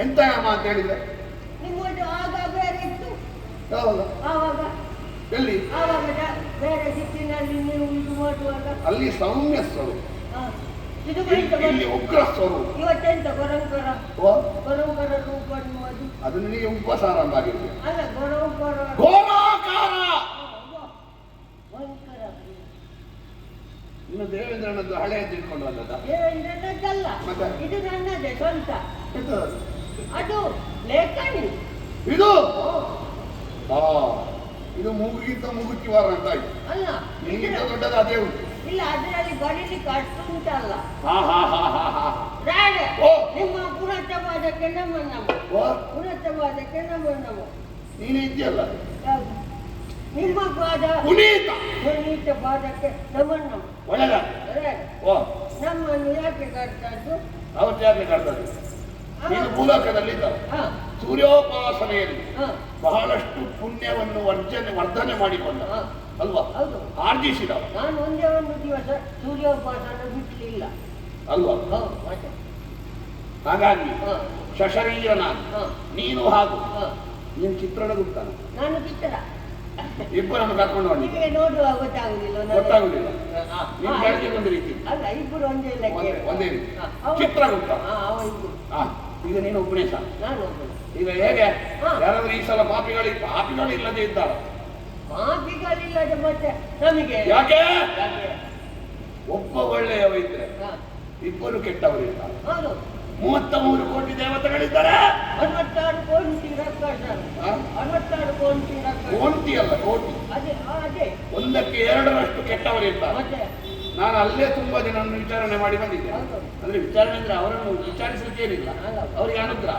ಎಂತ ಅಂತ ಹೇಳಿದ್ರೆ ನಿಮ್ಮದು ಆಗ ಬೇರೆ ಇತ್ತು. ಆವಾಗ ಎಲ್ಲಿ ಆವಾಗ ಬೇರೆ ದಿಕ್ಕಿನಲ್ಲಿ ನೀವು ಇದು ಮಾಡುವಾಗ ಅಲ್ಲಿ ಸೌಮ್ಯ ಸ್ವರೂಪ, ಇಲ್ಲಿ ಉಗ್ರ ಸ್ವರೂಪ. ಇವತ್ತೆಂತ ಗೊರಂಕರ ರೂಪ ನಿಮ್ಮದು. ಅದು ನಿನಗೆ ಉಪಸಾರ ಅಂತಾಗಿರ್ಬೇಕು. ಅಲ್ಲ ಗೊರಂಕರ ಘೋರಾಕಾರ. ಇನ್ನು ದೇವೇಂದ್ರನದ್ದು ಹಳೆಯ ತಿಳ್ಕೊಂಡು ಬಂದದ? ದೇವೇಂದ್ರನದ್ದಲ್ಲ, ಇದು ನನ್ನದೇ ಸ್ವಂತ. ಅದು ಲೇಖನಿ. ಇದು ಇದು ಮೂಗಿಗಿಂತ ಮೂಗುತ್ತಿವಾರ ಅಂತ ಆಯ್ತು. ಅಲ್ಲ ನಿಮಗಿಂತ ದೊಡ್ಡದು ಅದೇ ಉಂಟು. ಇಲ್ಲ, ಅದರಲ್ಲಿ ಬಡಿಲಿಕ್ಕೆ ಅಷ್ಟು ಉಂಟಲ್ಲ. ನಿಮ್ಮ ಪುನಃವಾದಕ್ಕೆ ಪುನಃವಾದಕ್ಕೆ ನಮ್ಮ ನೀನೇ ಇದೆಯಲ್ಲ, ನಿಮ್ಮ ಪಾದ ಪುನೀತ ಪಾದಕ್ಕೆ ನಮನ್ನ ಒಳ್ಳೆದ. ನಮ್ಮನ್ನು ಯಾಕೆ ಕರ್ತದ್ದು? ಅವತ್ತು ಯಾಕೆ ಕರ್ತದ್ದು? ನೀನು ಭೂಲೋಕದಲ್ಲಿ ಸೂರ್ಯೋಪಾಸನೆಯಲ್ಲಿ ಬಹಳಷ್ಟು ಪುಣ್ಯವನ್ನು ವರ್ಧನೆ ಮಾಡಿಕೊಂಡ ಅಲ್ವಾ? ಆರ್ಜಿಸಿದ. ನಾನು ಒಂದೇ ಒಂದು ದಿವಸ ಸೂರ್ಯೋಪಾಸನೆ ಬಿಟ್ಟಲಿಲ್ಲ ಅಲ್ವಾ? ಹಾಗಾಗಿ ಶಶರೀರನ ನೀನು ಹಾಗೂ ನೀನು ಚಿತ್ರಣಗುಪ್ತ, ನಾನು ಚಿತ್ರ, ಇಬ್ಬರನ್ನು ಕರ್ಕೊಂಡು ನಿಮಗೆ ನೋಡುವ ಗೊತ್ತಾಗುದಿಲ್ಲ. ನೀವು ಬೆಳಗ್ಗೆ ಒಂದು ರೀತಿ ಅಲ್ಲ, ಇಬ್ಬರು ಒಂದೇ ರೀತಿ ಚಿತ್ರಗುಪ್ತ. ಈಗ ನೀನು ಉಪದೇಶ, ಈಗ ಹೇಗೆ ಯಾರಾದ್ರೂ ಈ ಸಲ ಪಾಪಿಗಳಿಲ್ಲದೆ ಇದ್ದಾರೆ? ಪಾಪಿಗಳಿಲ್ಲದೆ ಮತ್ತೆ ನಮಗೆ ಯಾಕೆ? ಒಬ್ಬ ಒಳ್ಳೆಯವ ಇದ್ರೆ ಇಬ್ಬರು ಕೆಟ್ಟವರಿದ್ದಾರೆ. 33 ಕೋಟಿ ದೇವತೆಗಳಿದ್ದಾರೆ. 66 ಕೋಟಿ ರಾಕ್ಷಸರು. 66 ಕೋಟಿ ರಾಕ್ಷಸರು. ಕೋಟಿ ಅಲ್ಲ, ಕೋಟಿ. ಅದೇ ಒಂದಕ್ಕೆ 2ರಷ್ಟು ಕೆಟ್ಟವರಿರ್ತಾರೆ. ನಾನು ಅಲ್ಲೇ ತುಂಬಾ ಜನರನ್ನು ವಿಚಾರಣೆ ಮಾಡಿ ಬಂದಿದ್ದೆ. ಅಂದ್ರೆ ವಿಚಾರಣೆ ಅಂದ್ರೆ ಅವರನ್ನು ವಿಚಾರಿಸಲಿಕ್ಕೇನಿಲ್ಲ, ಅವರಿಗೆ ಅನುಗ್ರಹ.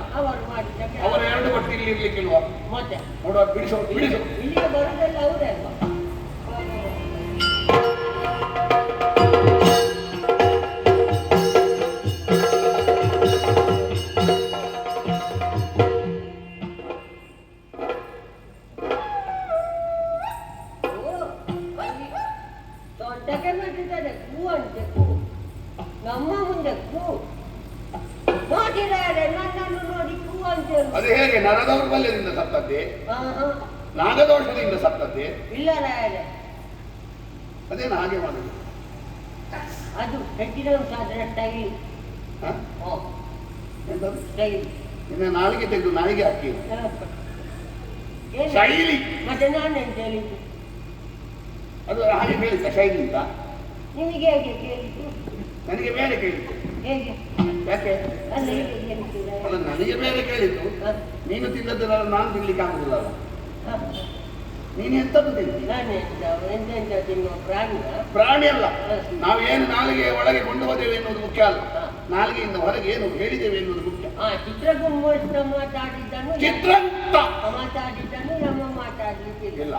ಅವರ 2 ಕೊಟ್ಟು ಇಲ್ಲಿ ಇರ್ಲಿಕ್ಕಿಲ್ವಾ? ಮತ್ತೆ ನೋಡುವ, ಬಿಡಿಸೋ ಇಲ್ಲಿಗೆ ಬರುದಲ್ಲ ಅವರೇ ಅಲ್ವಾ? ನಮ್ಮ ಮುಂದೆ ನನ್ನನ್ನು ನೋಡಿ ಕೂ ಅಂತ. ಅದು ಹೇಗೆ? ನರದೌರ್ಬಲ್ಯದಿಂದ ಸತ್ತದ್ದೇ? ನಾಗದೋಷದಿಂದ ಸತ್ತದ್ದೇ? ಇಲ್ಲ ರಾಯರೇ, ಅದೇನು ಹಾಗೆ ಮಾಡುದು? ಅದು ಹೆಚ್ಚಿನ ಸ್ಟೈಲ್. ಸ್ಟೈಲ್ ಇನ್ನು ನಾಲಿಗೆ ತೆಗೆದು ನಾಯಿಗೆ ಹಾಕಿ ಶೈಲಿ. ಮತ್ತೆ ನಾನೆಂತ ಹೇಳಿದ್ದು? ಅದು ಹಾಗೆ ಕೇಳಿದ್ದ ಶೈಲಿ ಅಂತ. ನಿಮಗೆ ಹೇಗೆ ಕೇಳಿದ್ದು? ನನಗೆ ಬೇರೆ ಕೇಳಿದ್ದು. ಹೇಗೆ? ಯಾಕೆ? ಅಲ್ಲ, ನನಗೆ ಬೇರೆ ಕೇಳಿದ್ದು. ನೀನು ತಿನ್ನದ್ದು ನಾನು ತಿನ್ಲಿಕ್ಕೆ ಆಗುದಿಲ್ಲಲ್ಲ. ನೀನು ಎಂತದ್ದು ತಿಂತೀನಿ? ಪ್ರಾಣಿ ಅಲ್ಲ. ನಾವೇನು ನಾಲಿಗೆ ಒಳಗೆ ಕೊಂಡು ಹೋದೇವೆ ಎನ್ನುವುದು ಮುಖ್ಯ ಅಲ್ಲ, ನಾಲಿಗೆಯಿಂದ ಹೊರಗೆ ಏನು ಹೇಳಿದ್ದೇವೆ ಎನ್ನುವುದು ಮುಖ್ಯ. ಮಾತಾಡಿದ್ದನ್ನು ನಮ್ಮ ಮಾತಾಡ್ಲಿಕ್ಕಿಲ್ಲ.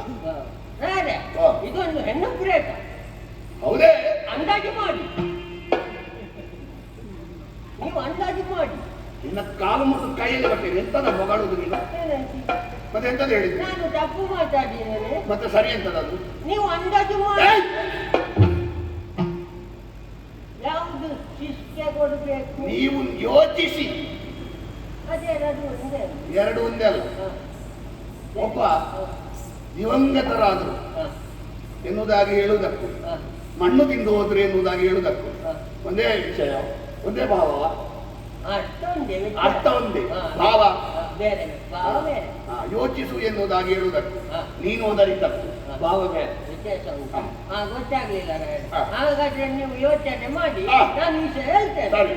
ಇದೊಂದು ಹೆಣ್ಣು ಪ್ರೇತ. ಹೌದೇ? ಅಂದಾಜು ಮಾಡಿ, ನೀವು ಅಂದಾಜು ಮಾಡಿ. ಇನ್ನ ಕಾಲು ಮತ್ತು ಕೈಯಲ್ಲಿ ಬರ್ತೇನೆ. ಎಂತದ ಹೊಗಾಡುವುದು ನೀನು? ಮತ್ತೆ ಎಂತದ್ದು ಹೇಳಿದ್ರಿ? ನಾನು ತಪ್ಪು ಮಾತಾಡಿದ್ದೇನೆ. ಮತ್ತೆ ಸರಿ ಎಂತದದು? ನೀವು ಅಂದಾಜು ಮಾಡಿ. ಯಾವುದು ಶಿಸ್ತೆ ಕೊಡಬೇಕು ನೀವು ಯೋಚಿಸಿ. ಅದೇ ಒಂದೇ, 2 ಒಂದೇ ಅಲ್ಲ. ಒಬ್ಬ ದಿವಂಗತರಾದರು ಎನ್ನುವುದಾಗಿ ಹೇಳುವುದಕ್ಕೂ, ಮಣ್ಣು ತಿಂದು ಹೋದ್ರು ಎನ್ನುವುದಾಗಿ ಹೇಳುವುದಕ್ಕೂ ಒಂದೇ ವಿಷಯ, ಒಂದೇ ಭಾವ. ಅರ್ಥ ಒಂದೇ, ಭಾವ ಬೇರೆ. ಯೋಚಿಸು ಎನ್ನುವುದಾಗಿ ಹೇಳುವುದಕ್ಕೂ ನೀನು ಓದರಿದ್ದಕ್ಕೂ ಭಾವ ಬೇರೆ. ಗೊತ್ತಾಗ್ಲಿಲ್ಲ. ಹಾಗಾದ್ರೆ ನೀವು ಯೋಚನೆ ಮಾಡಿ, ನಾನು ವಿಷಯ ಹೇಳ್ತೇನೆ.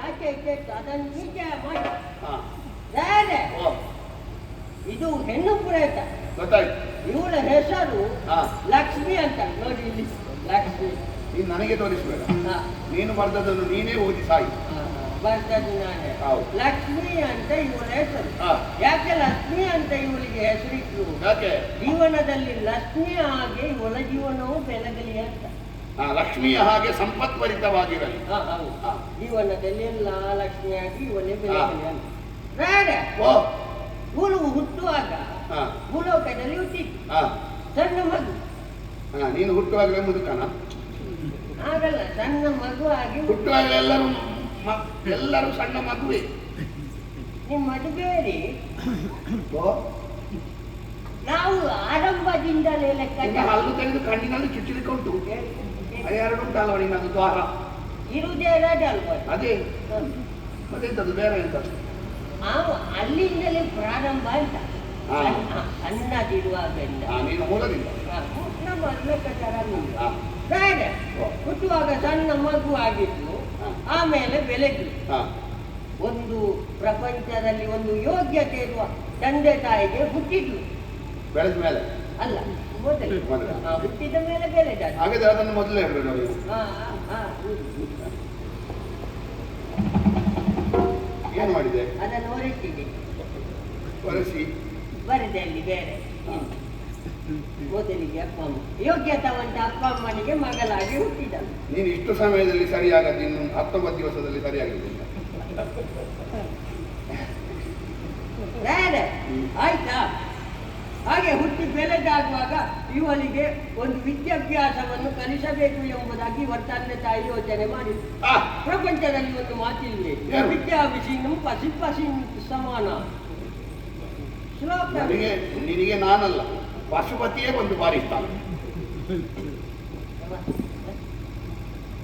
ಆಚೆ ಈಚೆ ಇತ್ತು, ಅದನ್ನು ಈಚೆ ಮಾಡಿ ಹಾ ಬೇರೆ ಓ ಇದು ಹೆಣ್ಣು ಪ್ರೇತ. ಗೊತ್ತಾಯ್ತು. ಇವಳ ಹೆಸರು ಹಾ ಲಕ್ಷ್ಮಿ ಅಂತ ನೋಡಿ ಇಲ್ಲಿ ಲಕ್ಷ್ಮಿ. ನೀನು ನನಗೆ ತೋರಿಸ್ಬೇಡ, ಹಾ ನೀನು ಬರ್ದದನ್ನು ನೀನೇ ಓದಿ ಸಾಯಿ. ಬರ್ತದ್ದು ನಾನೇ. ಹೌದು. ಲಕ್ಷ್ಮಿ ಅಂತ ಇವಳ ಹೆಸರು. ಹಾ ಯಾಕೆ ಲಕ್ಷ್ಮಿ ಅಂತ ಇವಳಿಗೆ ಹೆಸರಿಟ್ರು? ಯಾಕೆ? ಜೀವನದಲ್ಲಿ ಲಕ್ಷ್ಮಿ ಹಾಗೆ ಇವಳ ಜೀವನವು ಬೆಳಗಲಿ ಅಂತ. ಲಕ್ಷ್ಮಿಯ ಹಾಗೆ ಸಂಪತ್ಭರಿತವಾಗಿರಲಿ. ಹೌದು. ಜೀವನದಲ್ಲಿ ಎಲ್ಲ ಲಕ್ಷ್ಮಿಯಾಗಿ ಇವಳೇ ಬೆಳಗಲಿ ಅಂತ. ಬೇರೆ ಓ ಇವಳು ಹುಟ್ಟುವಾಗ ಹಾ ಭೂಲೋಕದಲ್ಲಿ ಹುಟ್ಟಿದ್ದು ಹಾ ಸಣ್ಣ ಮಗು. ಹಾ ನೀನು ಹುಟ್ಟುವಾಗಲೇ ಮುದುಕನ? ಆಗಲ್ಲ, ಸಣ್ಣ ಮಗು ಆಗಿ ಹುಟ್ಟುವಾಗ ಎಲ್ಲರೂ ಸಣ್ಣ ಮಗುವೆ. ನಿಮ್ಮದು ಬೇರೆ. ಓ ನಾವು ಆರಂಭದಿಂದಲೇ ಲೆಕ್ಕ ಹಲ್ಲು ತೆಗೆದು ಕಣ್ಣಿನಲ್ಲಿ ಚುಚ್ಚಲಿಕ್ಕೆ ಉಂಟು. ಎರಡು ಉಂಟಲ್ಲ ನಿನ್ನದು ದ್ವಾರ ಇರುವುದೇ ಅಲ್ವಾ? ಅದೇ ಮತ್ತೆಂತದ್ದು ಬೇರೆ ಎಂತದ್ದು? ನಾವು ಅಲ್ಲಿಂದಲೇ ಪ್ರಾರಂಭ ಅಂತ. ಹಾ. ಸಣ್ಣದಿರುವಾಗಲಿಂದ ನೀನು ಮೂಲದಿಂದ ನಮ್ಮ ಲೆಕ್ಕಾಚಾರ ನಿಲ್ಲ. ಹಾ. ಬೇರೆ ಓ. ಹುಟ್ಟುವಾಗ ಸಣ್ಣ ಮಗು ಆಗಿದ್ದು, ಹಾ. ಆಮೇಲೆ ಬೆಳೆದು ಹಾ ಒಂದು ಪ್ರಪಂಚದಲ್ಲಿ ಒಂದು ಯೋಗ್ಯತೆ ಇರುವ ತಂದೆ ತಾಯಿಗೆ ಹುಟ್ಟಿದ್ಲು. ಬೆಳೆದ ಮೇಲೆ ಅಲ್ಲ, ಮೊದಲು ಮೊದಲು. ಹುಟ್ಟಿದ ಮೇಲೆ ಬೆಳೆದ. ಹಾಗಾದ್ರೆ ಅದನ್ನು ಮೊದಲೇ ಹೇಳ್ಬೇಕು ನಾವು. ಏನು ಮಾಡಿದೆ? ಅದನ್ನು ಹೊರಟಿದೆ, ಒರೆಸಿ ಬರದೆ ಅಲ್ಲಿ ಬೇರೆ. ಮೊದಲಿಗೆ ಅಪ್ಪ ಅಮ್ಮ ಯೋಗ್ಯತವಂತ ಅಪ್ಪ ಅಮ್ಮನಿಗೆ ಮಗಳಾಗಿ ಹುಟ್ಟಿದ. ನೀನು ಇಷ್ಟು ಸಮಯದಲ್ಲಿ ಸರಿಯಾಗದ್ದು ಇನ್ನು 19 ದಿವಸದಲ್ಲಿ ಸರಿಯಾಗಿದ್ದಿಲ್ಲ. ಬೇರೆ ಆಯ್ತಾ? ಹಾಗೆ ಹುಟ್ಟಿ ಬೆಳೆದಾಗುವಾಗ ಇವಳಿಗೆ ಒಂದು ವಿದ್ಯಾಭ್ಯಾಸವನ್ನು ಕಲಿಸಬೇಕು ಎಂಬುದಾಗಿ ಇವರ ತಂದೆ ತಾಯಿ ಯೋಚನೆ ಮಾಡಿದ್ರು. ಪ್ರಪಂಚದಲ್ಲಿ ಒಂದು ಮಾತಿಲ್ವೇ, ವಿದ್ಯಾಭಿಷೀನಂ ಪಸಿ ಪಸಿ ಸಮಾನ ಶ್ಲೋಕ. ನಿನಗೆ ನಾನಲ್ಲ, ಪಶುಪತಿಯೇ ಒಂದು ಬಾರಿಸ್ತಾನೆ.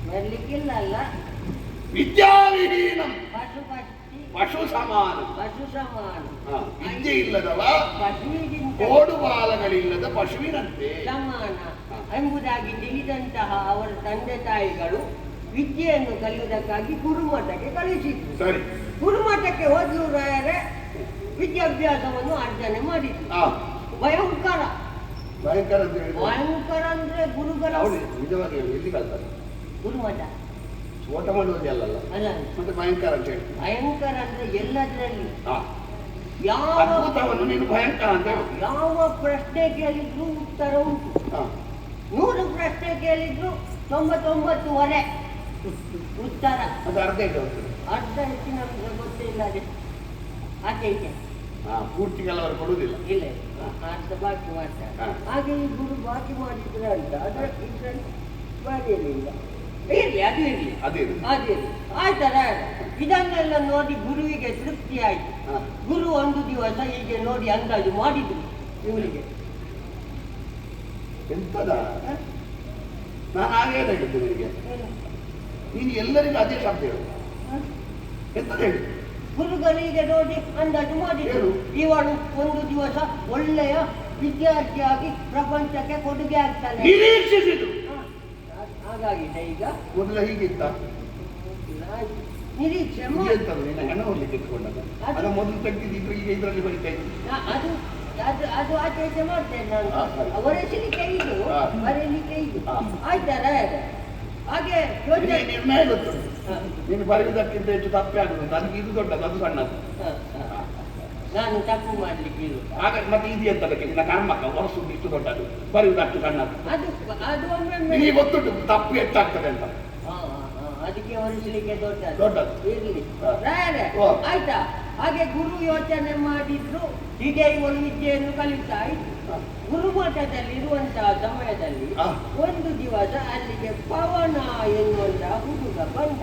ಬರ್ಲಿಕ್ಕಿಲ್ಲ ಅಲ್ಲ. ವಿದ್ಯಾವಿಹೀನಂ ಪಶುಪತಿ ಪಶು ಸಮಾನ. ಪಶು ಸಮಾನ. ವಿದ್ಯೆ ಇಲ್ಲದವ ಪಶುವಿಗಿಂತ ಓಡುಬಾಲಗಳಿಲ್ಲದ ಪಶುವಿನಂತೆ ಸಮಾನ ಎಂಬುದಾಗಿ ತಿಳಿದಂತಹ ಅವರ ತಂದೆ ತಾಯಿಗಳು ವಿದ್ಯೆಯನ್ನು ಕಲಿಯುವುದಕ್ಕಾಗಿ ಗುರುಮಠಕ್ಕೆ ಕಳಿಸಿದ್ರು. ಸರಿ. ಗುರುಮಠಕ್ಕೆ ಹೋದವರೇ ವಿದ್ಯಾಭ್ಯಾಸವನ್ನು ಅರ್ಜನೆ ಮಾಡಿದ್ರು. ಭಯಂಕರ ಭಯಂಕರ ಅಂತ ಹೇಳಿದ್ರೆ ಭಯಂಕರ ಅಂದ್ರೆ ಗುರುಗಳ ನಿಜವಾಗಿ ಎಲ್ಲಿ ಕಲ್ತಾರೆ? ಗುರುಮಠ ಓಟ ಮಾಡುವುದೇ ಅಲ್ಲಲ್ಲ, ಅಲ್ಲ, ಮತ್ತೆ ಭಯಂಕರ ಅಂತ ಹೇಳಿ. ಭಯಂಕರ ಅಂದ್ರೆ ಎಲ್ಲದರಲ್ಲಿ ಯಾವ ಅದ್ಭುತವನ್ನು ನೀನು ಭಯಂಕರ ಅಂತ ಹೇಳು. ಯಾವ ಪ್ರಶ್ನೆ ಕೇಳಿದ್ರು ಉತ್ತರ ಉಂಟು. 100 ಪ್ರಶ್ನೆ ಕೇಳಿದ್ರು 99 ಉತ್ತರ. ಅದು ಅರ್ಧ ಇಟ್ಟು ಅರ್ಧ ಹೆಚ್ಚಿನ ಗೊತ್ತೇ ಇಲ್ಲ. ಅದೇ ಆಚೆ ಈಚೆ ಪೂರ್ತಿ ಕೆಲವರು ಕೊಡುವುದಿಲ್ಲ. ಇಲ್ಲ, ಅರ್ಧ ಬಾಕಿ ಮಾಡ್ತಾರೆ. ಹಾಗೆ ಈ ಗುರು ಬಾಕಿ ಮಾಡಿದ್ರೆ ಅಂತ ಅದರ ಇದ್ರಲ್ಲಿ ಬರೆಯಲಿಲ್ಲ. ಇರ್ಲಿ, ಅದು ಇರ್ಲಿ, ಅದಿರ್ಲಿ. ಆಯ್ತಲ್ಲ, ಇದನ್ನೆಲ್ಲ ನೋಡಿ ಗುರುವಿಗೆ ತೃಪ್ತಿ ಆಯ್ತು. ಗುರು ಒಂದು ದಿವಸ ಹೀಗೆ ನೋಡಿ ಅಂದಾಜು ಮಾಡಿದ್ರು ಇವಳಿಗೆ. ಎಂತದ ನಾನು ಹಾಗೆ ಹೇಳಿದ್ದು ನಿನಗೆ, ನೀನು ಎಲ್ಲರಿಗೂ ಅದೇ ಶಬ್ದ ಹೇಳು. ಎಂತ ಹೇಳಿ? ಗುರುಗಳಿಗೆ ನೋಡಿ ಅಂದಾಜು ಮಾಡಿದ್ರು ಇವಳು ಒಂದು ದಿವಸ ಒಳ್ಳೆಯ ವಿದ್ಯಾರ್ಥಿಯಾಗಿ ಪ್ರಪಂಚಕ್ಕೆ ಕೊಡುಗೆ ಆಗ್ತಾನೆ ನಿರೀಕ್ಷಿಸಿದ್ರು. ಹಾಗಾಗಿದೆ. ಈಗ ಮೊದಲ ಹೀಗಿತ್ತ ನಿರೀಕ್ಷೆ ಹೆಣ ಹೋಗ್ಲಿಕ್ಕೆ ಇಟ್ಕೊಂಡದ್ದು ಅದು ಮೊದಲು ತೆಗೆದಿದ್ರು, ಈಗ ಇದರಲ್ಲಿ ಬರೀತಾ ಇದ್ರು. ಅದು ಅದು ಅದು ಆಚೆ ಈಚೆ ಮಾಡ್ತೇನೆ ನಾನು. ಒರೆಸಲಿಕ್ಕೆ ಇದು, ಬರೀಲಿಕ್ಕೆ ಇದು. ಆಯ್ತಾರ? ಹಾಗೆ ಯೋಚನೆ ನಿರ್ಣಯ ಗೊತ್ತು. ನೀನು ಬರೆಯುವುದಕ್ಕಿಂತ ಹೆಚ್ಚು ತಪ್ಪೇ ಆಗುದು. ನನಗೆ ಇದು ದೊಡ್ಡದು, ಅದು ಸಣ್ಣದು. ನಾನು ತಪ್ಪು ಮಾಡ್ಲಿಕ್ಕೆ ಇದು. ಆಗ ಮತ್ತೆ ಇದು ಎಂತದಕ್ಕೆ ನಿನ್ನ ಕರ್ಮಕ್ಕ ಹೊರಸುದು ಇಷ್ಟು ದೊಡ್ಡದು, ಬರೆಯುವುದಷ್ಟು ಸಣ್ಣದು. ಅದು ಅದು ಒಮ್ಮೆ ನಿನಗೆ ಗೊತ್ತುಂಟು ತಪ್ಪು ಹೆಚ್ಚಾಗ್ತದೆ ಅಂತ. ಅದಕ್ಕೆ ಹೊರಿಸಲಿಕ್ಕೆ ದೊಡ್ಡದು ಇರ್ಲಿ. ಆಯ್ತಾ? ಹಾಗೆ ಗುರು ಯೋಚನೆ ಮಾಡಿದ್ರು. ಹೀಗೆ ಇವಳು ವಿದ್ಯೆಯನ್ನು ಕಲಿತಾ ಇದ್ರು. ಗುರುಮಠದಲ್ಲಿ ಇರುವಂತಹ ಸಮಯದಲ್ಲಿ ಒಂದು ದಿವಸ ಅಲ್ಲಿಗೆ ಪವನ ಎನ್ನುವಂತಹ ಹುಡುಗ ಬಂದ.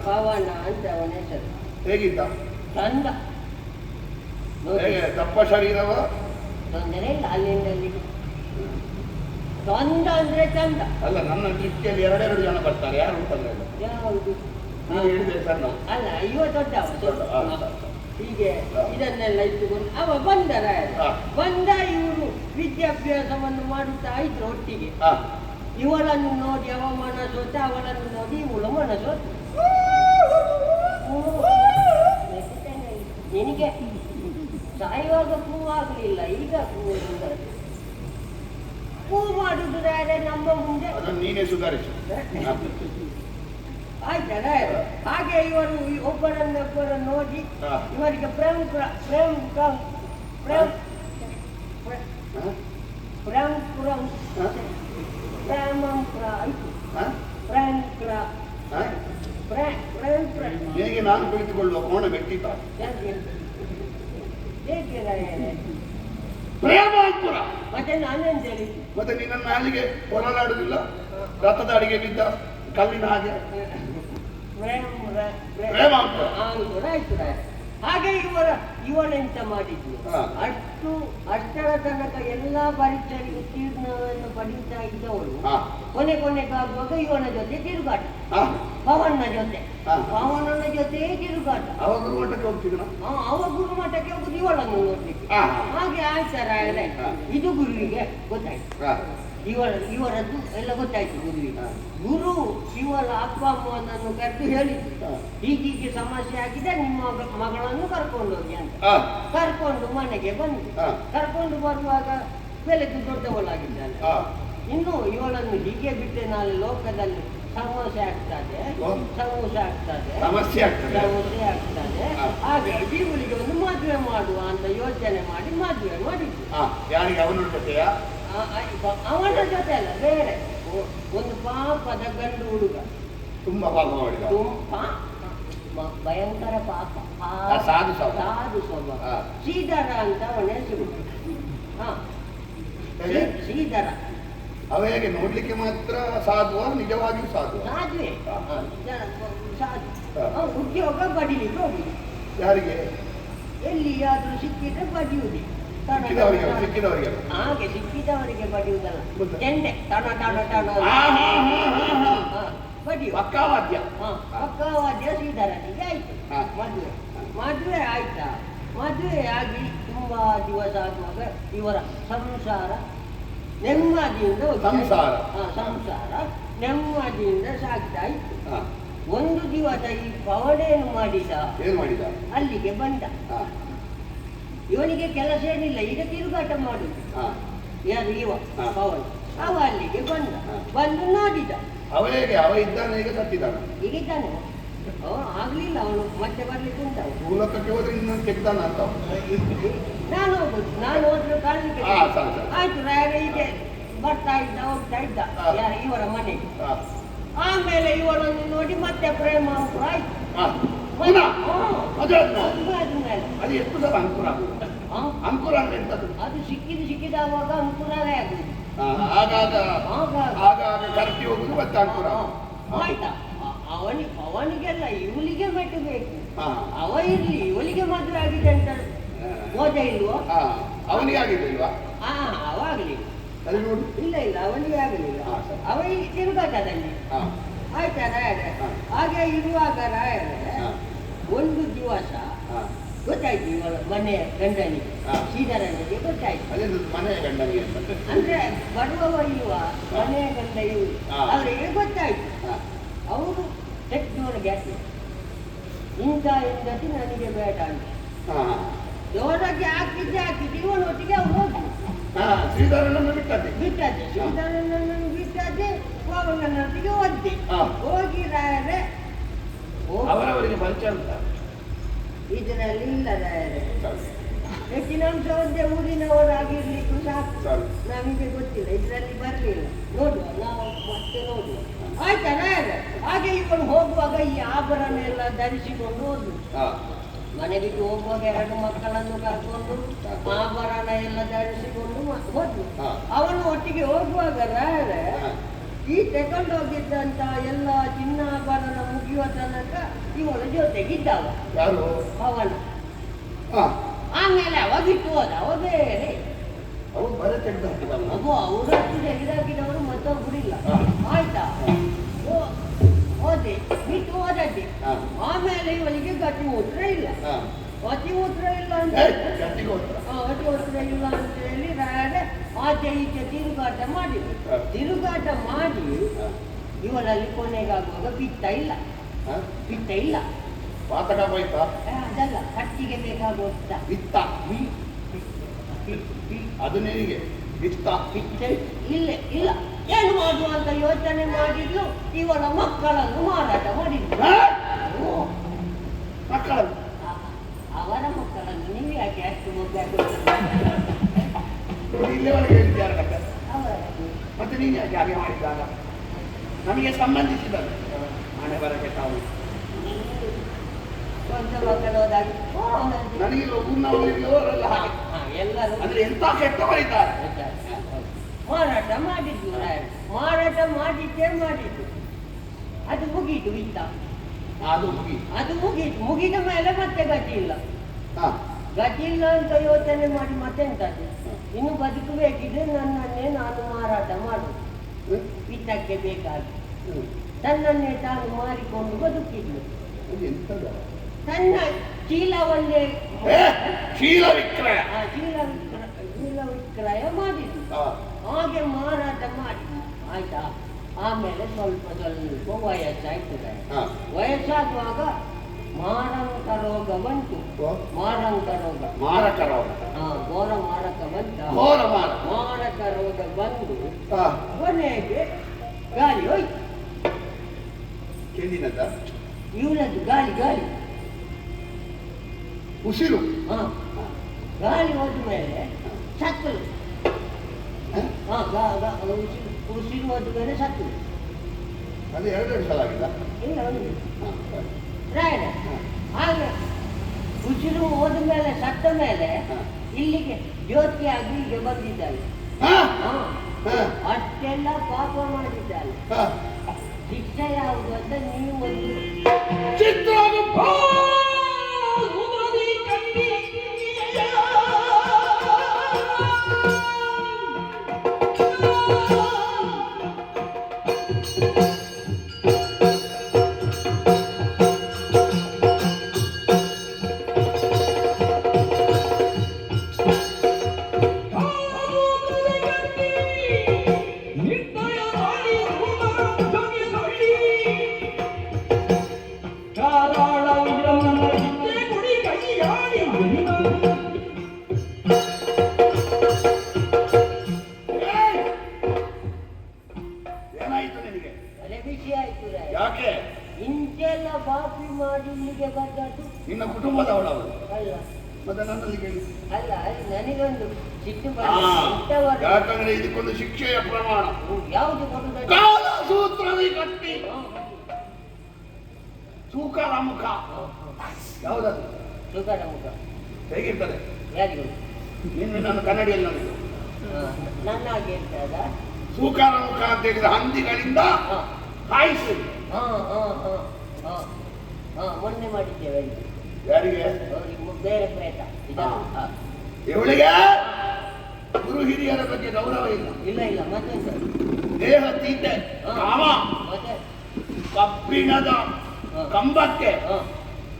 ಪವನ ಅಂತ ಅವನ ಹೆಸರು. ಹೇಗಿದ್ದ? ಚಂದ. ದಪ್ಪ ಶರೀರವ? ತೊಂದರೆ ಇಲ್ಲ, ಅಲ್ಲಿಂದಲ್ಲಿ ಚಂದ ಅಂದ್ರೆ ಚಂದ. ಅಲ್ಲ, ನನ್ನ ದೃಷ್ಟಿಯಲ್ಲಿ 2 ಜನ ಬರ್ತಾರೆ. ಯಾರು ಅಂತಂದ್ರೆ ಯಾವುದು ಹೇಳಿದೆ ಸರ್ ನಾವು. ಅಲ್ಲ, ಇವ ದೊಡ್ಡ. ಹೀಗೆ ಇದನ್ನೆಲ್ಲ ಇಟ್ಟುಕೊಂಡು ಅವ ಬಂದರ. ಬಂದ ಇವರು ವಿದ್ಯಾಭ್ಯಾಸವನ್ನು ಮಾಡುತ್ತಾ ಇದ್ರು ಒಟ್ಟಿಗೆ. ಇವಳನ್ನು ನೋಡಿ ಅವ ಮನಸೋತ, ಅವಳನ್ನು ನೋಡಿ ಇವಳು ಮನಸೋತ. ಹೂ ಮಾಡುದು ರಾಯರೇ ನಮ್ಮ ಮುಂದೆ. ಅದನ್ನು ನೀನೇ ಸುಧಾರಿಸು. ಆಯ್ತಲ್ಲ. ಹಾಗೆ ಇವರು ಒಬ್ಬರನ್ನೊಬ್ಬರ ನೋಡಿ ಇವರಿಗೆ ಪ್ರೇಮ ಪ್ರೇಮ ಪ್ರೇಮ ಹೇಗೆ ನಾನು ಕುಳಿತುಕೊಳ್ಳುವ ಕೋಣ ವ್ಯಕ್ತಿತ್ವ ಪ್ರೇಮಾಂಕುರ. ಮತ್ತೆ ನಾನೇಂತ ಹೇಳಿ ಮತ್ತೆ ನಿನ್ನ ನಾಲಿಗೆ ಹೊರಲಾಡುದಿಲ್ಲ, ರಥದ ಅಡಿಗೆ ಬಿದ್ದ ಕಲ್ಲಿನ ಹಾಗೆ ಪ್ರೇಮಾಂಕುರ. ಆಯ್ತು. ಹಾಗೆ ಇವಳೆಂತ ಮಾಡಿದ್ಲು, ಅಷ್ಟರ ತನಕ ಎಲ್ಲಾ ಪರೀಕ್ಷೆಗೆ ಉತ್ತೀರ್ಣವನ್ನು ಪಡೀತಾ ಇದ್ದವಳು ಕೊನೆಗಾಗುವಾಗ ಇವನ ಜೊತೆ ತಿರುಗಾಟ, ಪವನ ಜೊತೆ ತಿರುಗಾಟ. ಅವ ಗುರುಮಠಕ್ಕೆ ಹೋಗ್ತಿದ್ರು, ಅವ ಗುರುಮಠಕ್ಕೆ ಹೋಗುದು ಇವಳನ್ನು ನೋಡ್ಲಿಕ್ಕೆ. ಹಾಗೆ ಆಯ್ತಾರ ಇದು ಗುರುವಿಗೆ ಗೊತ್ತಾಯ್ತು, ಇವರದ್ದು ಎಲ್ಲ ಗೊತ್ತಾಯ್ತು ಗುರುವಿಗೆ. ಗುರು ಇವಳ ಅಪ್ಪ ಅಮ್ಮನನ್ನು ಕರೆದು ಹೇಳಿದ್ರು, ಹೀಗೀಗೆ ಸಮಸ್ಯೆ ಆಗಿದೆ, ನಿಮ್ಮ ಮಗಳನ್ನು ಕರ್ಕೊಂಡು ಹೋಗಿ ಅಂತ. ಕರ್ಕೊಂಡು ಮನೆಗೆ ಬಂದು ಕರ್ಕೊಂಡು ಬರುವಾಗ ಬೆಳಗ್ಗೆ ದೊಡ್ಡವಳಾಗಿದ್ದಾಳೆ. ಇನ್ನು ಇವಳನ್ನು ಹೀಗೆ ಬಿಟ್ಟೆ ನಾಳೆ ಲೋಕದಲ್ಲಿ ಸಮಸ್ಯೆ ಆಗ್ತದೆ. ಹಾಗೆ ಇವಳಿಗೆ ಒಂದು ಮದುವೆ ಮಾಡುವ ಅಂತ ಯೋಚನೆ ಮಾಡಿ ಮದುವೆ ಮಾಡಿದ್ರು. ಅವನ ಜೊತೆ ಅಲ್ಲ, ಬೇರೆ ಒಂದು ಪಾಪದ ಗಂಡು ಹುಡುಗ, ತುಂಬಾ ಪಾಪ ಮಾಡಿದ, ಭಯಂಕರ ಪಾಪ, ಸಾಧು ಸ್ವಭಾವ. ಶ್ರೀಧರ ಅಂತ ಅವನ ಹೆಸರು. ಶ್ರೀಧರ. ಅವ ಹೇಗೆ ನೋಡ್ಲಿಕ್ಕೆ ಮಾತ್ರ ಸಾಧುವ, ನಿಜವಾಗಿಯೂ ಸಾಧುವೆ? ಸಾಧು. ಉದ್ಯೋಗ ಬಡಿಲಿಕ್ಕೆ ಹೋಗುದು. ಯಾರಿಗೆ? ಎಲ್ಲಿಯಾದ್ರೂ ಸಿಕ್ಕಿದ್ರೆ ಬಡಿಯುವುದೇ. ಹಾಗೆ ಸಿಕ್ಕಿದವರಿಗೆ ಬಡಿಯುವುದಲ್ಲ, ಚೆಂಡೆ ಟಣ ಟಣ ಟಣ ಬಡಿಯುವ. ಪಕ್ಕವಾದ್ಯ ಶ್ರೀಧರನಿಗೆ ಆಯ್ತು. ಮದುವೆ ಆಯ್ತಾ? ಮದುವೆ ಆಗಿ ತುಂಬಾ ದಿವಸ ಆಗುವಾಗ ಇವರ ಸಂಸಾರ ನೆಮ್ಮದಿಯಿಂದ ನೆಮ್ಮದಿಯಿಂದ ಸಾಗ್ತಾ ಇತ್ತು. ಒಂದು ದಿವಸ ಈ ಪವನೇನು ಮಾಡಿದ, ಅಲ್ಲಿಗೆ ಬಂದ. ಇವನಿಗೆ ಕೆಲಸ ಏನಿಲ್ಲ, ಈಗ ತಿರುಗಾಟ ಮಾಡುದು. ಯಾರು? ಇವ ಪವನ್. ಅವ ಅಲ್ಲಿಗೆ ಬಂದು ನೋಡಿದ. ಅವ ಇದ್ದಾನೆ, ಈಗ ಸತ್ತಿದ್ದಾನೆ. ಈಗ ಇದ್ದಾನೆ. ಆಗ್ಲಿಲ್ಲ, ಅವನು ಮತ್ತೆ ಬರ್ಲಿಕ್ಕೆ ಉಂಟ. ಮೂಲಕಕ್ಕೆ ಹೋದ್ರೆ ಇನ್ನೊಂದು ತೆಗ್ದಾನ ಅಂತ ನಾನು ಹೋದ್ರು ಕಾಣಲಿಕ್ಕೆ. ಆಯ್ತು, ಹೀಗೆ ಬರ್ತಾ ಇದ್ದ, ಹೋಗ್ತಾ ಇದ್ದ ಇವರ ಮನೆಗೆ. ಆಮೇಲೆ ಇವಳನ್ನು ನೋಡಿ ಮತ್ತೆ ಪ್ರೇಮ ಆಯ್ತು. ಅದು ಸಿಕ್ಕಿದಾವಾಗ ಅಂಕುರವೇ ಆಗುದು. ಆಯ್ತಾ? ಅವನಿಗೆಲ್ಲ ಇವಳಿಗೆ ಮೆಟ್ಟು ಬೇಕು. ಅವ ಇರ್ಲಿ, ಇವಳಿಗೆ ಮದುವೆ ಆಗಿದೆ ಅಂತ ಓದ ಇಲ್ವೋ? ಅವನಿಗೆ ಆಗಿರ್ಲಿಲ್ವಾ? ಅವಾಗ್ಲಿ ಇಲ್ಲ, ಅವನಿಗೆ ಆಗಲಿಲ್ಲ. ಅವ ಈ ತಿರುಗಾಟದಲ್ಲಿ. ಆಯ್ತಾ ರಾಯರೇ? ಹಾಗೆ ಇರುವಾಗ ರಾಯರೇ ಒಂದು ದಿವಸ ಗೊತ್ತಾಯ್ತು ಇವಳ ಮನೆಯ ಗಂಡನಿಗೆ, ಶ್ರೀಧರನಿಗೆ ಗೊತ್ತಾಯ್ತು. ಮನೆಯ ಗಂಡನಿಗೆ ಅಂದ್ರೆ ಬರುವವ ಇರುವ ಮನೆಯ ಗಂಡ ಇವರು, ಅವರಿಗೆ ಗೊತ್ತಾಯ್ತು. ಅವರು ತೆಗ್ದವನಿಗೆ ಇಂಥ ಹೆಂಡತಿ ನನಗೆ ಬೇಡ ಅಂತ ಜೋರಾಗಿ ಹಾಕಿದ್ದೆ ಇವನೊಟ್ಟಿಗೆ ಅವ್ರು ಹೋಗಿ ಶ್ರೀಧರನನ್ನು ಬಿಟ್ಟದ್ದೆ. ಶ್ರೀಧರನನ್ನು ಬಿಟ್ಟದ್ದೆ, ಪವನನೊಟ್ಟಿಗೆ ಒದ್ದೆ ಹೋಗಿ ರಾಯರೇ. ಅವರವರಿಗೆ ಪರಿಚಯ ಉಂಟ ಇದರಲ್ಲಿ? ಇಲ್ಲ ರಾಯರೇ, ಹೆಚ್ಚಿನ ಅಂಶ ಒಂದೇ ಊರಿನವರಾಗಿರ್ಲಿಕ್ಕೂ ಸಾಕು, ನಮಗೆ ಗೊತ್ತಿಲ್ಲ, ಇದರಲ್ಲಿ ಬರಲಿಲ್ಲ. ನೋಡುವ, ನಾವು ಮತ್ತೆ ನೋಡುವ. ಆಯ್ತಾ ರಾಯರೇ? ಹಾಗೆ ಇವನು ಹೋಗುವಾಗ ಈ ಆಭರಣ ಎಲ್ಲ ಧರಿಸಿಕೊಂಡು ಹೋದ್ರು. ಮನೆ ಬಿಟ್ಟು ಹೋಗುವಾಗ 2 ಮಕ್ಕಳನ್ನು ಕರ್ಕೊಂಡು ಆಭರಣ ಎಲ್ಲ ಧರಿಸಿಕೊಂಡು ಹೋದ್ರು. ಅವನು ಒಟ್ಟಿಗೆ ಹೋಗುವಾಗ ರಾಯರೇ ಈ ತಗೊಂಡು ಹೋಗಿದ್ದಂತ ಎಲ್ಲ ಚಿನ್ನಾಭರಣ ಮುಗಿಯುವ ತನಕ ಇವಳ ಜೊತೆಗಿದ್ದವ ಅವನ. ಆಮೇಲೆ ಅವ ಬಿಟ್ಟು ಹೋದ. ಅವ ಬೇರೆ ಅವರು ತೆಗೆದಾಕಿದವರು ಮತ್ತೊಬ್ಬರಿಲ್ಲ. ಆಯ್ತಾ? ಹೋದೆ, ಬಿಟ್ಟು ಹೋದದ್ದೆ. ಆಮೇಲೆ ಇವಳಿಗೆ ಗತಿಮೂತ್ರ ಇಲ್ಲ ಅಂತ ಹೇಳಿ ರಾಯರೇ ಆಚೆ ಈಚೆ ತಿರುಗಾಟ ಮಾಡಿ ಇವನಲ್ಲಿ ಕೊನೆಗಾಗುವಾಗ ಪಿತ್ತ ಇಲ್ಲ. ಪಾತಕ ಹೋಯ್ತಾ? ಅದಲ್ಲ, ಕಟ್ಟಿಗೆ ಬೇಕಾಗುತ್ತ ಅದು ನಿನಗೆ ಇಷ್ಟ. ಇಲ್ಲ ಇಲ್ಲ, ಏನು ಮಾಡುವ ಅಂತ ಯೋಚನೆ ಮಾಡಿದ್ಲು. ಇವಳ ಮಕ್ಕಳನ್ನು ಮಾರಾಟ ಮಾಡಿದ್ಲು. ಮಕ್ಕಳನ್ನು ಅವರ ಮಕ್ಕಳನ್ನು ನೀವು ಯಾಕೆ ಅಷ್ಟು ಮುದ್ದಾಗಿ ಇಲ್ಲಿವರೆಗೆ ಹೇಳಿದ್ದಾರೆ ಮತ್ತೆ ನೀನು ಯಾಕೆ ಹಾಗೆ ಮಾಡಿದಾಗ ನಮಗೆ ಸಂಬಂಧಿಸಿದ ಹಣೆ ಬರಕ್ಕೆ ತಾವು ನನಗೆ ಊರಿನವರೆಲ್ಲ ಹಾಗೆ ಎಲ್ಲರೂ ಅಂದ್ರೆ ಎಂತ ಕೆಟ್ಟವರಿದ್ದಾರೆ. ಮಾರಾಟ ಮಾಡಿದ್ದು ಮಾರಾಟ ಮಾಡಿದ್ದೇ ಮಾಡಿದ್ದು. ಅದು ಮುಗೀತು ಇತ್ತ, ಅದು ಮುಗೀತು. ಮುಗಿದ ಮೇಲೆ ಮತ್ತೆ ಗತಿ ಇಲ್ಲ. ಗತಿ ಇಲ್ಲ ಅಂತ ಯೋಚನೆ ಮಾಡಿ ಮತ್ತೆ ಎಂತದ್ದು, ಇನ್ನು ಬದುಕಬೇಕಿದ್ರೆ ನನ್ನನ್ನೇ ನಾನು ಮಾರಾಟ ಮಾಡುದು. ಇತ್ತಕ್ಕೆ ಬೇಕಾಗಿ ತನ್ನನ್ನೇ ತಾನು ಮಾರಿಕೊಂಡು ಬದುಕಿದ್ಲು. ತನ್ನ ಚೀಲವನ್ನೇ ಚೀಲ ವಿಕ್ರಯ ಮಾಡಿದ್ಲು. ಹಾಗೆ ಮಾರಾಟ ಮಾಡಿದ್ಲು. ಆಯ್ತಾ, ಆಮೇಲೆ ಸ್ವಲ್ಪ ವಯಸ್ಸಾಯ್ತು. ವಯಸ್ಸಾಗುವಾಗ ಮಾರಂಕ ರೋಗ ಬಂತು. ಮಾರಂಕ ರೋಗ, ಮಾರಕ ರೋಗ, ಘೋರ ಮಾರಕ ಬಂತ. ಮಾರಕ ರೋಗ ಬಂದು ಕೊನೆಗೆ ಗಾಳಿ ಹೋಯ್ತು. ಇವನದ್ದು ಗಾಳಿ ಉಸಿರು ಗಾಳಿ ಹೋದ ಮೇಲೆ ಸತ್ತಲು. ಉಸಿರು ಹೋದ ಮೇಲೆ ಸತ್ತಲು. ಅದು 2 ಸಲ ಆಗಿಲ್ಲ. ಇಲ್ಲ, ಒಂದು ಹಾಗೆ ಉಸಿರು ಹೋದ ಮೇಲೆ ಸತ್ತ ಮೇಲೆ ಇಲ್ಲಿಗೆ ಜ್ಯೋತಿಯಾಗಿ ಈಗ ಬಂದಿದ್ದಾಳೆ. ಅಷ್ಟೆಲ್ಲ ಪಾಪ ಮಾಡಿದ್ದಾಳೆ. ಶಿಕ್ಷೆ ಯಾವುದು ಅಂತ ನೀವು ಒಂದು ಯಾಕೆ ಇಂತೆಲ್ಲ ಬಾಪಿ ಮಾಡಿ ಇಲ್ಲಿಗೆ ಬಂದದ್ದು? ನಿನ್ನ ಕುಟುಂಬದವಳವಳು ಅಲ್ಲ, ಮತ್ತೆ ನನ್ನಲ್ಲಿ ಕೇಳಿ. ಅಲ್ಲ, ನನಗೊಂದು ಸಿಟ್ಟು ಯಾಕಂದ್ರೆ ಇದಕ್ಕೊಂದು ಶಿಕ್ಷೆಯ ಪ್ರಮಾಣ. ಯಾವುದು ಕೊಡುವುದು? ಕಾಲ ಸೂತ್ರವಿ ಕಟ್ಟಿ ಸೂಕರ ಮುಖ. ಯಾವುದದು? ಸೂಕರ ಮುಖ ಹೇಗಿರ್ತದೆ? ಯಾರಿಗೂ ನಿನ್ನ ನನ್ನ ಕನ್ನಡಿಯಲ್ಲಿ ನೋಡಿದ್ದು ನನ್ನಾಗಿ ಇರ್ತದ. ಸೂಕರ ಮುಖ ಅಂತ ಹೇಳಿದ ಹಂದಿಗಳಿಂದ ಹಾಯಿಸಿ. ಮೊನ್ನೆ ಮಾಡಿದ್ದೇವೆ. ಯಾರಿಗೆ? ಬೇರೆ ಪ್ರೇತ. ಇವಳಿಗೆ ಗುರು ಹಿರಿಯರ ಬಗ್ಗೆ ಗೌರವ ಇಲ್ಲ. ಇಲ್ಲ ಮತ್ತೆ ದೇಹ ತೀಟೆ ಕಾಮ. ಮತ್ತೆ ಕಬ್ಬಿಣದ ಕಂಬಕ್ಕೆ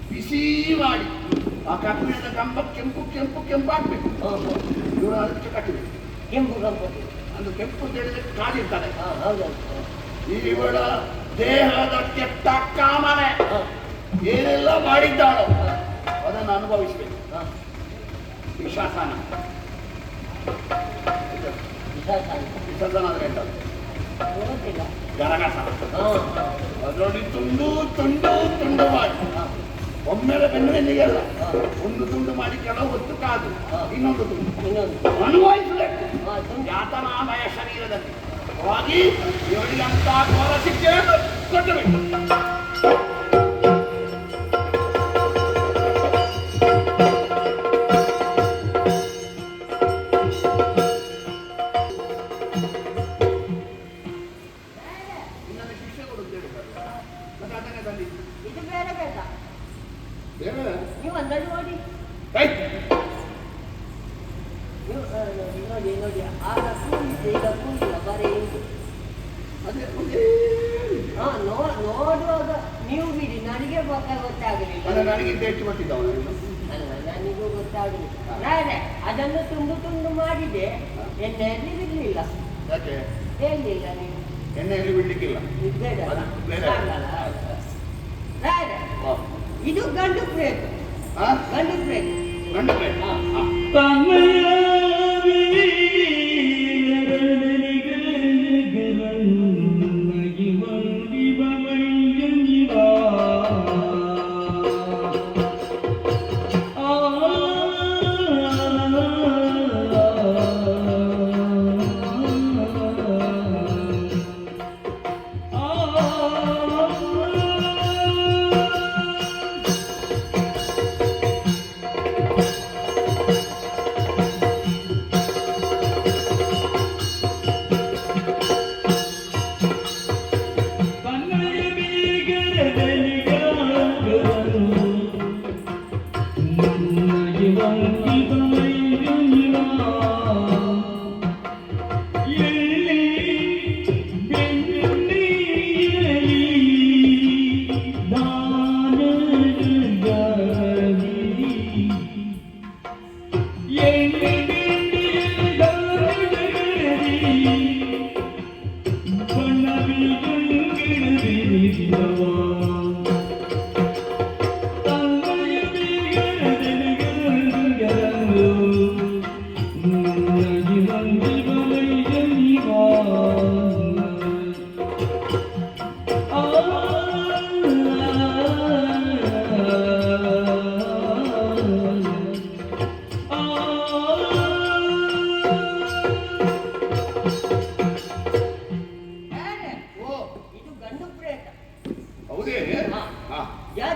ಬಿಸಿ ಮಾಡಿ ಆ ಕಬ್ಬಿಣದ ಕಂಬ ಕೆಂಪಾಗ್ಬೇಕು. ಇವರು ಅದಕ್ಕೆ ಕಟ್ಟಬೇಕು. ಕೆಂಪು ಅದು ಕೆಂಪು ಹೇಳಿದ್ರೆ ಕಾದಿರ್ತಾರೆ. ಹೌದೌದು. ಇವಳ ದೇಹದ ಕೆಟ್ಟ ಕಾಮನೆ ಏನೆಲ್ಲ ಮಾಡಿದ್ದಾಳೋ ಅದನ್ನು ಅನುಭವಿಸ್ಬೇಕು. ವಿಷಾಸನ ಅಂದ್ರೆ ಎಂತ? ಗರಗಸ. ಅದರಲ್ಲಿ ತುಂಡು ಮಾಡಿ ಒಮ್ಮೆಲೆ ಬೆನ್ನಿಗೆಲ್ಲ ಒಂದು ತುಂಡು ಮಾಡಿ ಕೆಲವು ಹೊತ್ತು ಕಾದು ಇನ್ನೊಂದು ತುಂಡು ಅನುಭವಿಸಬೇಕು ಯಾತನಾಮಯ ಶರೀರದಲ್ಲಿ ಹೋಗಿ ಇವಳಿಗಂತ ಘೋರ ಶಿಕ್ಷೆಯನ್ನು ಕೊಟ್ಟಬೇಕು. ನೋಡುವಾಗ ನೀವು ಬಿಡಿ, ನನಗೆ ಗೊತ್ತಾಗಲಿಲ್ಲ. ನನಗಿಂತ ಹೆಚ್ಚು ಗೊತ್ತಿದ್ದವನು ಅಲ್ಲ, ನನಗೂ ಗೊತ್ತಾಗಲಿಲ್ಲ. ಅದನ್ನು ತುಂಡು ಮಾಡಿದೆ, ಎಣ್ಣೆಯಲ್ಲಿ ಬಿಡ್ಲಿಲ್ಲ. ಯಾಕೆ ಹೇಳಿಲ್ಲ ನೀವು? ಎಣ್ಣೆಯಲ್ಲಿ ಬಿಡ್ಲಿಕ್ಕಿಲ್ಲ. ಇದು ಗಂಡು ಪ್ರೇತ. ಗಂಡು ಪ್ರೇತ.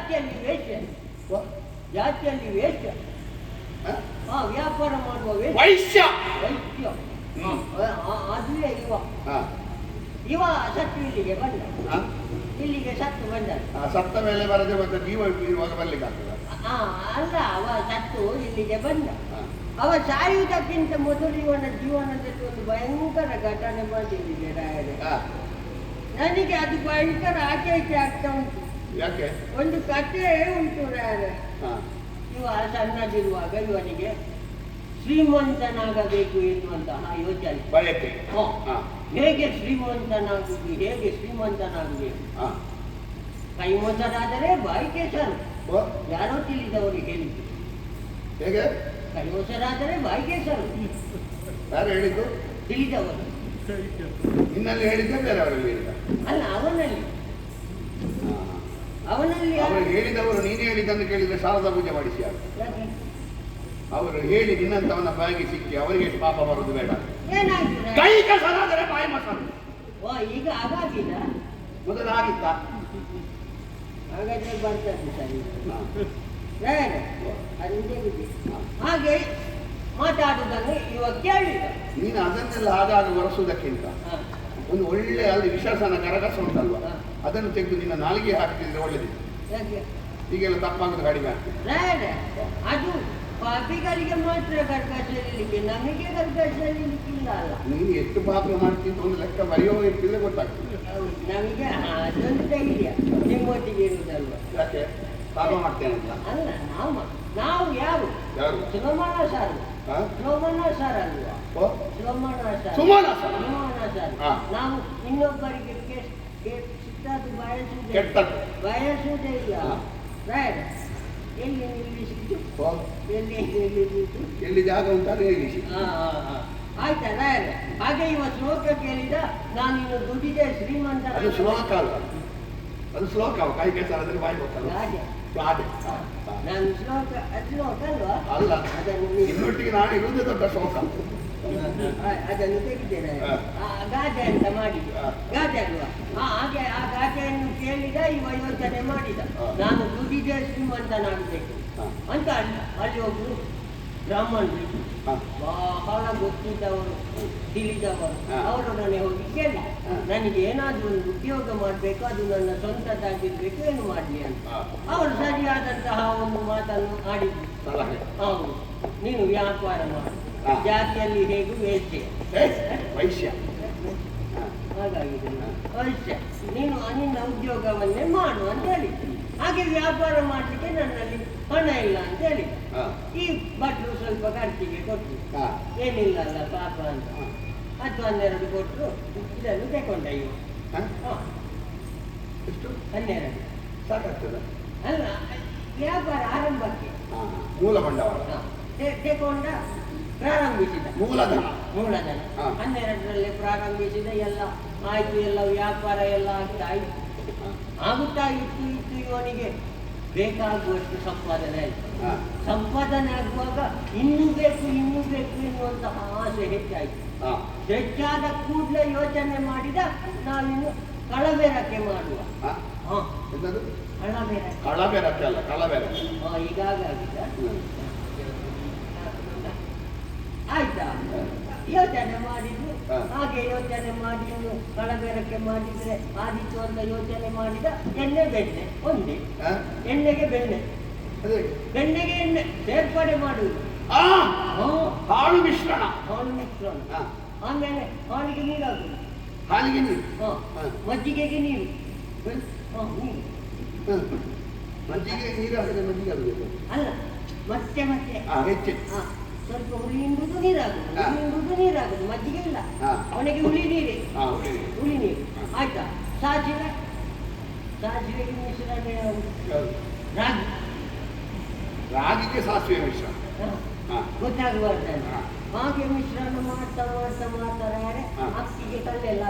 ಜಾತಿಯಲ್ಲಿ ವೇಷ, ಜಾತಿಯಲ್ಲಿ ವೇಷ, ವ್ಯಾಪಾರ ಮಾಡುವ ವೇಷ, ವೈಶ್ಯ ವೈಶ್ಯ. ಅದುವೇ ಇವ ಸತ್ತು ಇಲ್ಲಿಗೆ ಬಂದ, ಇಲ್ಲಿಗೆ ಸತ್ತು ಬಂದ. ಸತ್ತ ಮೇಲೆ ಬರದೆ ಮತ್ತೆ ಜೀವ ಇರುವಾಗ ಬರ್ಲಿಕ್ಕೆ ಆಗ್ತದ? ಅಲ್ಲ, ಅವ ಸತ್ತು ಇಲ್ಲಿಗೆ ಬಂದ. ಅವ ಸಾಯುವುದಕ್ಕಿಂತ ಮೊದಲು ಇವನ ಜೀವನದಲ್ಲಿ ಒಂದು ಭಯಂಕರ ಘಟನೆ ಮಾಡಿದೆ ರಾಯರೇ. ನನಗೆ ಅದು ಭಯಂಕರ ಆಚೆ ಆಗ್ತಾ ಉಂಟು. ಯಾಕೆ? ಒಂದು ಕಥೆ ಉಂಟು ರಾಯರೇ. ಇವ ಸಣ್ಣದಿರುವಾಗ ಇವನಿಗೆ ಶ್ರೀಮಂತನಾಗಬೇಕು ಎನ್ನುವಂತಹ ಯೋಚನೆ, ಬಯಕೆ. ಹೇಗೆ ಶ್ರೀಮಂತನಾಗುವುದು, ಹೇಗೆ ಶ್ರೀಮಂತನಾಗಬೇಕು. ಕೈ ಮೊಸರಾದರೆ ಬಾಯಿ ಕೆಸರು, ಯಾರೋ ತಿಳಿದವರು ಹೇಳಿದ್ದು. ಹೇಗೆ? ಕೈ ಮೊಸರಾದರೆ ಬಾಯಿ ಕೆಸರು. ಯಾರು ಹೇಳಿದ್ದು? ತಿಳಿದವರು. ನಿನ್ನಲ್ಲಿ ಹೇಳಿದ್ದೆ ಬೇರೆಯವರಲ್ಲಿ ಹೇಳಿದ? ಅಲ್ಲ, ಅವನಲ್ಲಿ ಅವರು ಹೇಳಿದವರು ನೀನು ಹೇಳಿದ್ದನ್ನು ಕೇಳಿದ್ರೆ ಶಾರದಾ ಪೂಜೆ ಮಾಡಿಸಿ. ಅವರು ಹೇಳಿ ನಿನ್ನಂತವನ್ನ ಬಾಯಿಗೆ ಸಿಕ್ಕಿ ಅವರಿಗೆ ಪಾಪ ಬರುವುದು ಬೇಡ. ಏನಾಗಿದೆ? ಕೈ ಕೆಸರಾದರೆ ಬಾಯಿ ಮೊಸರು. ಈಗ ಹಾಗಾಗಿಲ್ಲ, ಮೊದಲಾಗಿತ್ತ? ಹಾಗಾದ್ರೆ ಬರ್ತದೆ ಸರಿ. ಹಾಗೆ ಮಾತಾಡುವುದನ್ನು ಇವಾಗ ಕೇಳಿದ. ನೀನು ಅದನ್ನೆಲ್ಲ ಆಗಾಗ ಒರೆಸುವುದಕ್ಕಿಂತ ಒಂದು ಒಳ್ಳೆ ಅಲ್ಲಿ ವಿಶ್ವಾಸನ ಕರಗಸ ಉಂಟಲ್ವ, ಅದನ್ನು ತೆಗೆದು ನಿನ್ನ ನಾಲಿಗೆ ಹಾಕಿದ್ರೆ ಒಳ್ಳೆದಿತ್ತು. ಈಗೆಲ್ಲ ತಪ್ಪಾಗೋದು ಕಡಿಮೆ ಆಗ್ತದೆ. ಅದು ಪಾಪಿಗಳಿಗೆ ಮಾತ್ರ ಗರ್ಗಸಲಿಕ್ಕೆ, ನಮಗೆ ಗರ್ಗಸಲಿಕ್ಕಿಲ್ಲ ಅಲ್ಲ. ನೀನು ಎಷ್ಟು ಪಾಪ ಮಾಡ್ತಿದ್ದು ಒಂದು ಲೆಕ್ಕ ಬರೆಯೋ ಇಟ್ಟಿದ್ರೆ ಗೊತ್ತಾಗ್ತದೆ. ನಮಗೆ ಅದೊಂದು ಧೈರ್ಯ ನಿಮ್ಮೊಟ್ಟಿಗೆ ಇರುವುದಲ್ವ. ಯಾಕೆ ಪಾಪ ಮಾಡ್ತೇನೆ ಅಂತ? ಅಲ್ಲ, ನಾವು ಯಾರು? ಸುಲಮಾನ ಸಾರು, ಸುಲಮಾನ ಸಾರ ಅಲ್ವಾ? ಸುಲಮಾನ ಸಾರ. ನಾವು ಇನ್ನೊಬ್ಬರಿಗೆ ಸಿಟ್ಟದ್ದು ಬಯಸುವುದೇ ಇಲ್ಲ. ಎಲ್ಲಿ ನಿಲ್ಲಿಸಿದ್ದು, ಎಲ್ಲಿ ಜಾಗ ಉಂಟಾದ್ರೆ ನಿಲ್ಲಿಸಿ. ಆಯ್ತಾ ರಾಯರ? ಹಾಗೆ ಇವ ಶ್ಲೋಕ ಕೇಳಿದ, ನಾನಿನ್ನು ದುಡಿದೆ ಶ್ರೀಮಂತ. ಅದು ಶ್ಲೋಕ ಅಲ್ಲ, ಅದು ಶ್ಲೋಕ. ಕೈ ಕೆಸರಾದ್ರೆ ಬಾಯಿ ಗೊತ್ತಲ್ಲ. ನಾನು ಶ್ಲೋಕ ಅಲ್ವಾ? ಅಲ್ಲ, ಇನ್ನೊಟ್ಟಿಗೆ ನಾನು ಇರುವುದೇ ದೊಡ್ಡ ಶ್ಲೋಕ. ಅದನ್ನು ತೆಗಿದ್ದೇನೆ. ಗಾದೆ ಅಂತ ಮಾಡಿದ್ದು, ಗಾದೆ ಅಲ್ವಾ? ಹಾಗೆ ಆ ಗಾದೆಯನ್ನು ಕೇಳಿದ, ಇವ ಯೋಚನೆ ಮಾಡಿದ, ನಾನು ದುಡಿದೆ ಶ್ರೀಮಂತನಾಗಬೇಕು ಅಂತ. ಅಲ್ಲಿ ಒಬ್ರು ಬ್ರಾಹ್ಮಣರು ಬಹಳ ಗೊತ್ತಿದ್ದವರು, ತಿಳಿದವರು, ಅವರೊಡನೆ ಹೋಗಿ ಕೇಳಿ, ನನಗೆ ಏನಾದರೂ ಒಂದು ಉದ್ಯೋಗ ಮಾಡಬೇಕು, ಅದು ನನ್ನ ಸ್ವಂತದ್ದಾಗಿರ್ಬೇಕು, ಏನು ಮಾಡಲಿ ಅಂತ. ಅವರು ಸರಿಯಾದಂತಹ ಒಂದು ಮಾತನ್ನು ಆಡಿದ್ರು. ಹೌದು, ನೀನು ವ್ಯಾಪಾರ ಮಾಡು, ಜಾತಿಯಲ್ಲಿ ಹೇಗೂ ವೈಶ್ಯ, ಹಾಗಾಗಿದೆ ವೈಶ್ಯ, ನೀನು ನಿನ್ನ ಉದ್ಯೋಗವನ್ನೇ ಮಾಡು ಅಂತ ಹೇಳಿ. ಹಾಗೆ ವ್ಯಾಪಾರ ಮಾಡಲಿಕ್ಕೆ ನನ್ನಲ್ಲಿ ಹಣ ಇಲ್ಲ ಅಂತ ಹೇಳಿ ಈ ಭಟ್ರು ಸ್ವಲ್ಪ ಖರ್ಚಿಗೆ ಕೊಟ್ಟರು. ಏನಿಲ್ಲ ಅಲ್ಲ ಪಾಪ ಅಂತ 10-12 ಕೊಟ್ಟರು. ಇದನ್ನು ತಗೊಂಡ ಇವ 12 ಸಾಕಾಗ್ತದೆ. ಅಲ್ಲ, ವ್ಯಾಪಾರ ಆರಂಭಕ್ಕೆ ಮೂಲ ಬಂಡವಾಳ ತಗೊಂಡ, ಪ್ರಾರಂಭಿಸಿದ. ಮೂಲಧನ 12ರಲ್ಲೇ ಪ್ರಾರಂಭಿಸಿದ. ಎಲ್ಲ ಆಯ್ತು, ಎಲ್ಲ ವ್ಯಾಪಾರ ಎಲ್ಲ ಆಗುತ್ತಾ ಇತ್ತು. ಇವನಿಗೆ ಬೇಕಾಗುವಷ್ಟು ಸಂಪಾದನೆ ಆಯಿತು. ಸಂಪಾದನೆ ಆಗುವಾಗ ಇನ್ನೂ ಬೇಕು ಎನ್ನುವಂತಹ ಆಸೆ ಹೆಚ್ಚಾಯಿತು. ಹೆಚ್ಚಾದ ಕೂಡಲೇ ಯೋಚನೆ ಮಾಡಿದ, ನಾವಿನ್ನು ಕಳಬೇರಕ್ಕೆ ಮಾಡುವ. ಕಳಬೇರಕ್ಕೆ ಅಲ್ಲ, ಕಳಬೇರಕ್ಕೆ. ಈಗಾಗಿದ್ದ ಆಯ್ತಾ? ಯೋಚನೆ ಮಾಡಿದ್ರು. ಹಾಗೆ ಯೋಚನೆ ಮಾಡಿ ಕಳಬೇರಕ್ಕೆ ಮಾಡಿದ್ರೆ ಆದಿತ್ತು ಅಂತ ಯೋಚನೆ ಮಾಡಿದ. ಎಣ್ಣೆ ಬೆಣ್ಣೆ ಒಂದೇ, ಎಣ್ಣೆಗೆ ಬೆಣ್ಣೆ, ಬೆಣ್ಣೆಗೆ ಎಣ್ಣೆ ಸೇರ್ಪಡೆ ಮಾಡುವುದು. ಹಾಳು ಮಿಶ್ರಣ. ಆಮೇಲೆ ಹಾಲಿಗೆ ನೀರಾಗುದು, ಹಾಲಿಗೆ ನೀರು, ಮಜ್ಜಿಗೆಗೆ ನೀರು, ಮಜ್ಜಿಗೆ ನೀರು ಹಾಕಿದ್ರೆ ಮಜ್ಜಿಗೆ ಆಗಬೇಕು ಅಲ್ಲ, ಮತ್ತೆ ಹೆಚ್ಚು ಸ್ವಲ್ಪ ಹುಳಿ ಹಿಂಡುದು ನೀರಾಗುದು, ಮಜ್ಜಿಗೆ ಇಲ್ಲ. ಅವನಿಗೆ ಹುಳಿ ನೀರೇ, ಹುಳಿ ನೀರು. ಆಯ್ತಾ? ಸಾಸಿವೆಗೆ ಮಿಶ್ರಣ ರಾಗಿ, ರಾಗಿಗೆ ಸಾಸಿವೆ ಮಿಶ್ರಣ ಗೊತ್ತಾಗಬಾರ್ದಲ್ಲ. ಹಾಗೆ ಮಿಶ್ರಣ ಮಾಡ್ತಾ ಅಕ್ಕಿಗೆ ಕಲ್ಲೆಲ್ಲ,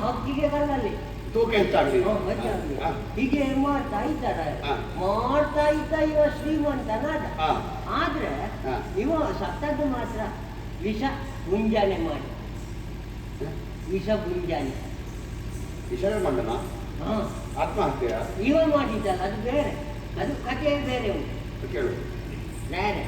ಅಕ್ಕಿಗೆ ಕಲ್ಲಲ್ಲಿ ತೂಕ ಹೆಚ್ಚಾಗಲಿ. ಹೀಗೆ ಮಾಡ್ತಾ ಇದ್ದ ಇವ ಶ್ರೀಮಂತನಾದ. ಆದ್ರೆ ಇವ ಸತ್ತದ್ದು ಮಾತ್ರ ವಿಷ ಮುಂಜಾನೆ ಮಾಡಿ, ವಿಷ ಮುಂಜಾನೆ. ವಿಷ ಮಂಡನ ಹಾ ಆತ್ಮಹತ್ಯೆ ಇವ ಮಾಡಿದ್ದಲ್ಲ ಅದು ಬೇರೆ, ಅದು ಕಥೆ ಬೇರೆ ಉಂಟು ಕೇಳು ಬೇರೆ.